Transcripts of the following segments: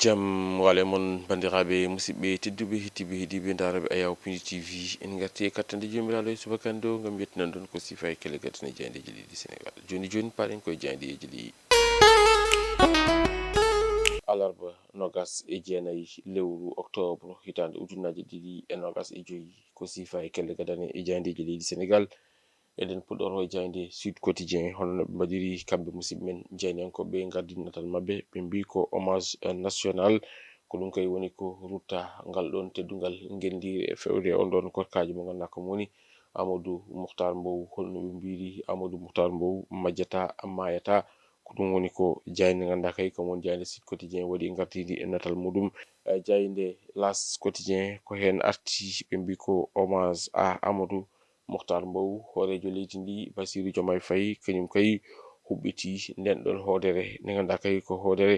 jam wale mon bandiraɓe musidɓe tedduɓe hettiɓe heeɗiɓe daraɓe Ayaw TV en garti kattande jomiraɗo e subakande o gam yettinan don ko sifa e kele gadana jayndeji ɗiɗi Sénégal joni paɗen koye jayndeji ɗi alarba nogas e jeenayi lewru octobre hitande ujunnaje ɗiɗi e nogas e joyi ko sifa e kele gadane e jayndeji ɗiɗi Sénégal eɗen puɗɗoro e jaynde Sud Quotidien hono no ɓe mbaɗiri kamɓe musidɓe men jaynankoɓe gardinnatal mabɓe ɓe mbi ko hommage national ko ɗum kay woni ko rutta ngal ɗon teddugal gendire e fewde on ɗon korkaji mo ganduɗa kam woni Amadou Mouhtar Mbow holno ɓe mbiri Amadou Mouhtar Mbow majjata mayata ko ɗum woni ko jayde ganduɗa kay kam woni jayde Sud Quotidien waɗi gartidi e natal muɗum jayde Las Quotidien ko hen arti ɓe mbi ko hommage à Amadou Mouhtar Mbow horejo leydi ndi Bassirou Diomaye Faye kañum kay huɓɓiti nden ɗon hoodere nde ganduɗa kay ko hoodere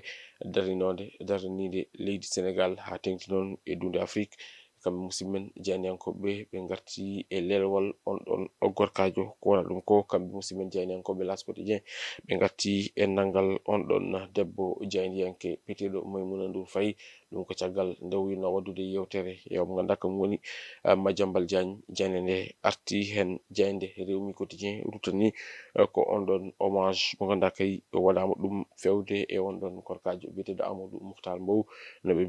daranide leydi Sénégal ha tengti noon e dunde Afrique kamɓe musidɓe men jaynankoɓe ɓe garti e lelwal on ɗon gorkajo ko wona ɗum ko kamɓe musidɓe men jaynankoɓe Las Quotidien ɓe garti e nangal on ɗon debbo jayndiyanke peteɗo Maimouna Ndour Faye ɗum ko caggal nde wino waddude yewtere mo ganduɗa kam woni Madiambal Diagne jande nde arti hen jaynde Rewmi Quotidien rutani ko on ɗon hommage mo ganduɗa kay waɗama ɗum fewde e on ɗon korkajo biyeteɗo Amadou Mouhtar Mbow no ɓe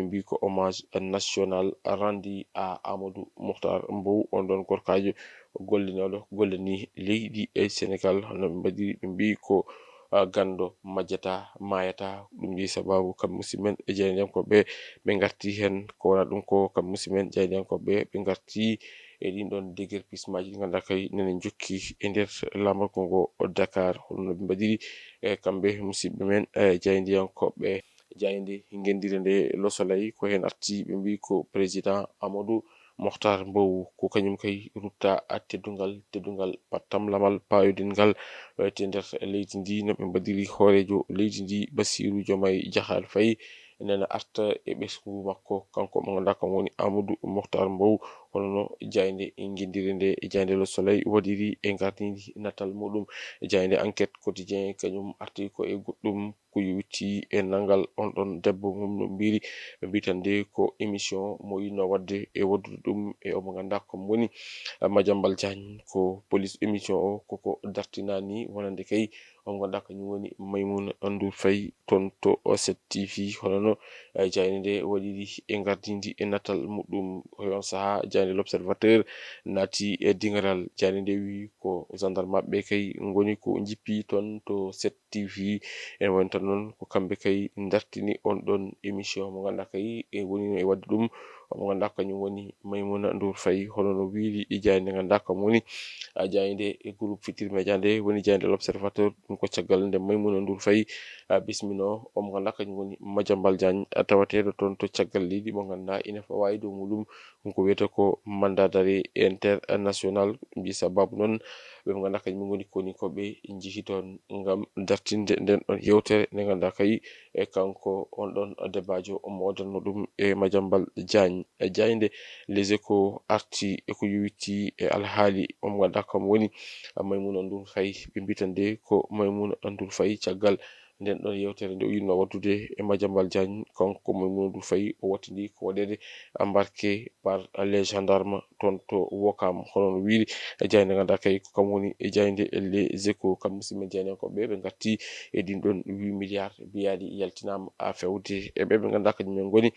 mbi ko hommage national rendi à Amadou Mouhtar Mbow on ɗon korkajo gollinoɗo gollani leydi e Sénégal no ɓe mbaɗiri ɓe mbi ko gando majjata mayata ɗum wi sababu kamɓe musidɓe men e jaynankoɓe ɓe garti hen ko wona ɗum ko kamɓe musidɓe men jaynankoɓe ɓe garti e ɗin ɗon déguerpissement ji ɗi ganduɗa kay nene jokki e nder lamarko ngo Dakar holno ɓe mbaɗiri e kamɓe musidɓe men jayndiyankoɓe jayde gendire nde Le Soleil ko hen arti ɓe mbi ko président Amadou Mouhtar Mbow ko kañum kay rutta teddugal pattam lamal payodingal te nder leydi ndi no ɓe mbaɗiri horejo leydi ndi Bassirou Diomaye Diakhar Faye nena arta e ɓesgu makko kanko mo ganduɗa kam woni Amadou Mouhtar Mbow hono jayde gendire nde jayde Le Soleil waɗiri e gardidi natal muɗum jayde Enquête Quotidien kañum arti ko e goɗɗum ko witti e nangal on ɗon debbo mum no mbiri ɓe mbitande ko émission mo yinno wadde e waddude ɗum e omo ganduɗa kom woni Madiambal Diagne ko police émission o koko dartinani wonande kay omo ganduɗa kañum woni Maimouna Ndour Faye toon to 7TV honono jayde nde waɗiri e gardidi e natal muɗum on saaha jayde L'Observateur naati e dingaral jayde nde wi ko gendarme maɓɓe kay goni ko jippi toon to 7TV en woni tan noon ko kamɓe kay dartini on ɗon émission mo ganduɗa kay e woni e wadde ɗum mo ganduɗa kañum woni Maimouna Ndour Faye hono no wiiri e jayde ganduɗa kam woni jayde e groupe Futurs Médias nde woni jayde L'Observateur ɗum ko caggal nde Maimouna Ndour Faye bismino omo ganduɗa kañum woni Madiambal Diagne tawateɗo toon to caggal leydi mo ganduɗa ina fawayi dow muɗum ko wiyete ko mandat d'arrêt international mbi sababu noon ɓe mo ganduɗa kañum goni konikoɓe jeehi toon gam dartinde nden ɗon yewtere nde ganduɗa kay e kanko on ɗon débatjo omo wadanno ɗum e Madiambal Diagne jayde Les Échos arti e ko witti e alhaali omo ganduɗa kam woni Maimouna Ndour Faye ɓe mbitande ko Maimouna Ndour Faye caggal nden ɗon yewtere nde o yinno waddude e Madiambal Diagne kanko Maimouna Ndour Faye o wattidi ko waɗede embarqué par les gendarmes toon to Ouakam hono no wiiri jayde ganduɗa kay ko kam woni e jayde Les Échos kam musidɓe jaynankoɓe ɓe garti e ɗin ɗon 8 milliards mbiyaɗi yaltinama a fewde e ɓe ganduɗa kañum en goni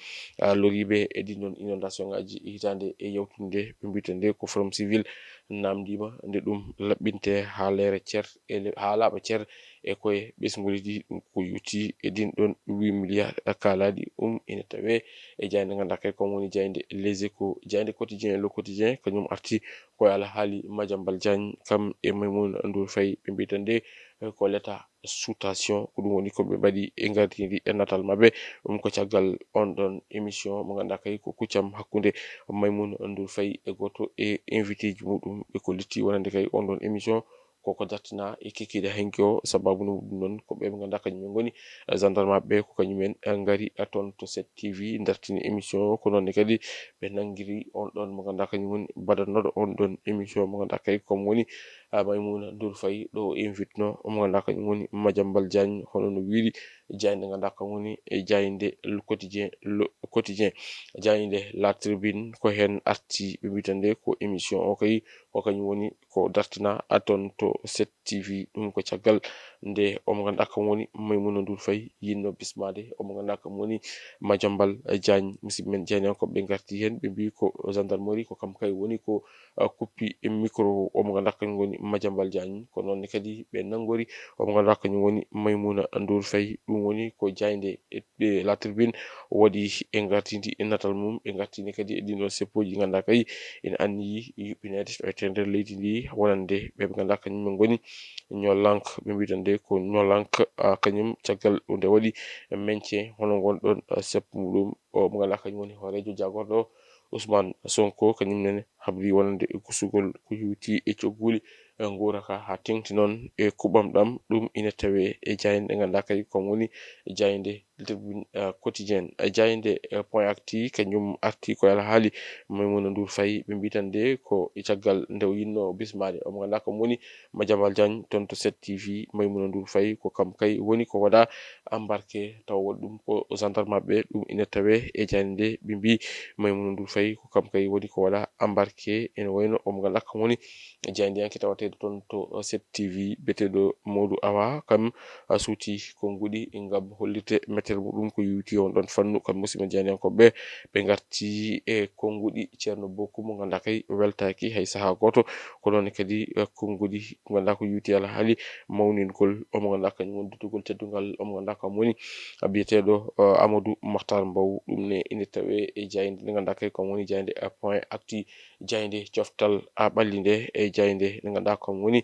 loriɓe e ɗin ɗon inondation ngaji hitande e yawtude ɓe mbita nde ko Forum Civil namdima nde ɗum laɓɓinte ha leera cer ha laaɓa cer e koye ɓesguji ɗum ko yutti e ɗin ɗon 8 milliards kalaɗi ina tawe e jayde ganduɗa kay kom woni jayde Les Échos jayde Quotidien Le Quotidien kañum arti koye alhaali Madiambal Diagne kam e Maimouna Ndour Faye ɓe mbita nde ko l'état sous tension ko ɗum woni koɓe mbaɗi e gardidi e natal mabɓe ɗum ko caggal on ɗon émission mo ganduɗa kay ko kuccam hakkude Maimouna Ndour Faye e goto e invité ji muɗum ɓe ko lutti wonande kay on ɗon émission koko dartina e kekiɗe hanki o sababu no ɗum noon ko ɓe ganduɗa kañumen goni gendarme maɓɓe ko kañumen gari toon to 7TV dartini émission ko noonne kadi ɓe nangguiri on ɗon mo ganduɗa kañum woni baɗannoɗo on ɗon émission mo ganduɗa kay kom woni Maimouna Ndour Faye ɗo invitno omo ganduɗa kañum woni Madiambal Diagne hono no wiiri jayde ganduɗa kam woni jayde le quotidien jayde la tribune ko hen arti ɓe mbitande ko émission o kay ko kañum woni ko dartina aton to 7TV ɗum ko caggal nde omo ganduɗa kam woni Maimouna Ndour Faye yinno bismade omo ganduɗa kam woni Madiambal Diagne musidɓe men jeeniyankoɓe ɓe garti hen ɓe mbi ko gendarmerie ko kam kay woni ko kuppi micro omo ganduɗa kañum woni Madiambal Diagne ko noonne kadi ɓe nangori omo ganduɗa kañum woni Maimouna Ndour Faye ɗum woni ko jayde la tribune waɗi e gartidi natal mum ɓe gartini kadi e ɗin ɗon seppoji ganduɗa kay ina anniyi yuɓɓinede to ete nder leydi ndi wonande ɓe ganduɗa kañumen goni ñollank ɓe mbitande ko ñollank kañum caggal nde waɗi maintien hono gonɗon seppo muɗum mo ganduɗa kañum woni horejo jagorɗo Ousmane Sonko kañum nene habri wonande kusugol ko hewti e cogguli guraka ha tengti noon e kuɓamɗam ɗum ina tawe e jayde nde ganduɗa kadi kon woni jayde tribune quotidien jayde point actu kañum arti ko haali Maimouna Ndour Faye ɓe mbitande ko caggal nde o yinno bismade omo ganduɗa kam woni Madiambal Diagne toon to 7TV Maimouna Ndour Faye ko kam kay woni ko waɗa embarqué taw waɗi ɗum ko gendarme maɓɓe ɗum ina tawe e jayde nde ɓe mbi Maimouna Ndour Faye ko kam kay woni ko waɗa embarqué ene wayno omo ganduɗa kam woni jaydiyanke tawatede toon to 7TV beteɗo Modou Awa kam suuti konngudi ngam hollirde méthode muɗum ko yewti on ɗon fannu kam musidɓe jeeniyankoɓe ɓe garti e konngudi ceerno Bocoum mo ganduɗa kay weltaki hay saaha goto ko noon kadi konngudi ko ganduɗa ko yewti haali mawningol omo ganduɗa kañum woni duttugol teddugal omo ganduɗa kam woni biyeteɗo Amadou Mahtar Mbow ɗum ne ina tawe e jayde nde ganduɗa kay kam woni jayde point actu jayde coftal ɓalli e jayde nde ganduɗa kam woni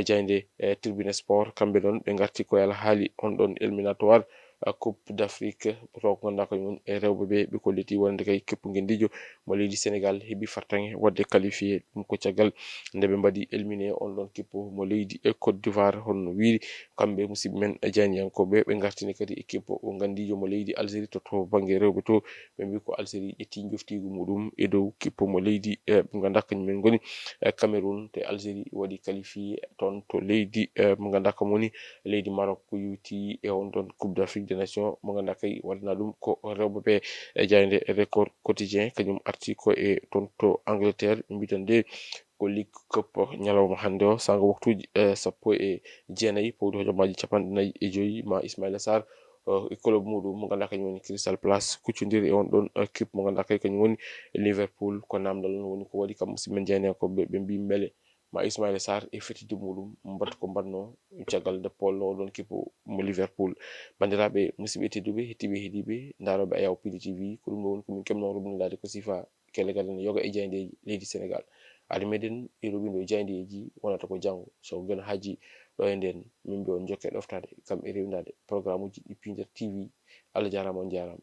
jayde tribune sport kamɓe ɗon ɓe garti ko haali on ɗon éliminatoire coupe d'Afrique to ko ganduɗa kañum woni rewɓeɓe ɓe kolliti wonde kay keppugol mo leydi Sénégal heeɓi fartaŋe wadde qualifié ɗum ko caggal nde ɓe mbaɗi éliminé on ɗon kippo mo leydi Côte d'Ivoire honno wiiri kamɓe musidɓe men jeeniyankoɓe ɓe gartini kadi équipe o gandijo mo leydi Algérie to banggue rewɓe to ɓe mbi ko Algérie ƴetti joftigu muɗum e dow kippo mo leydi ɓe ganduɗa kañumen goni Cameroun te Algérie waɗi qualifié toon to leydi mo ganduɗa kam woni leydi Maroc ko yewti e on ɗon coupe d'Afrique des nations mo ganduɗa kay waɗana ɗum ko rewɓeɓe e jayde record quotidien kañum arti ko e toon to Angleterre ɓe mbitande ko League Cup ñalawma hande o sanga waktuji 19 pawdi hojommaji 45 ma Ismaïla Sarr e club muɗum mo ganduɗa kañum woni Crystal Palace kuccodir e on ɗon équipe mo ganduɗa kay kañum woni Liverpool ko namdal non woni ko waɗi kam musidɓe men jeeniyankoɓe ɓe mbi beele ma Ismaïla Sarr e fetide muɗum mbatta ko mbatno caggal nde polno oɗon kippo mo Liverpool bandiraɓe musidɓe tedduɓe hettiɓe heeɗiɓe daroɓe Ayaw PD TV ko ɗum ɗo woni komin kemno rubnidade ko sifa kellegal ne yoga e jaydeji leydi Sénégal ari meɗen e ruɓido jaydeji wonata ko janggo so gona haji ɗo e nden min mbi on jokke ɗoftade kam e rewidade programme uji ɗi pinder TV Allah jarama on jarama.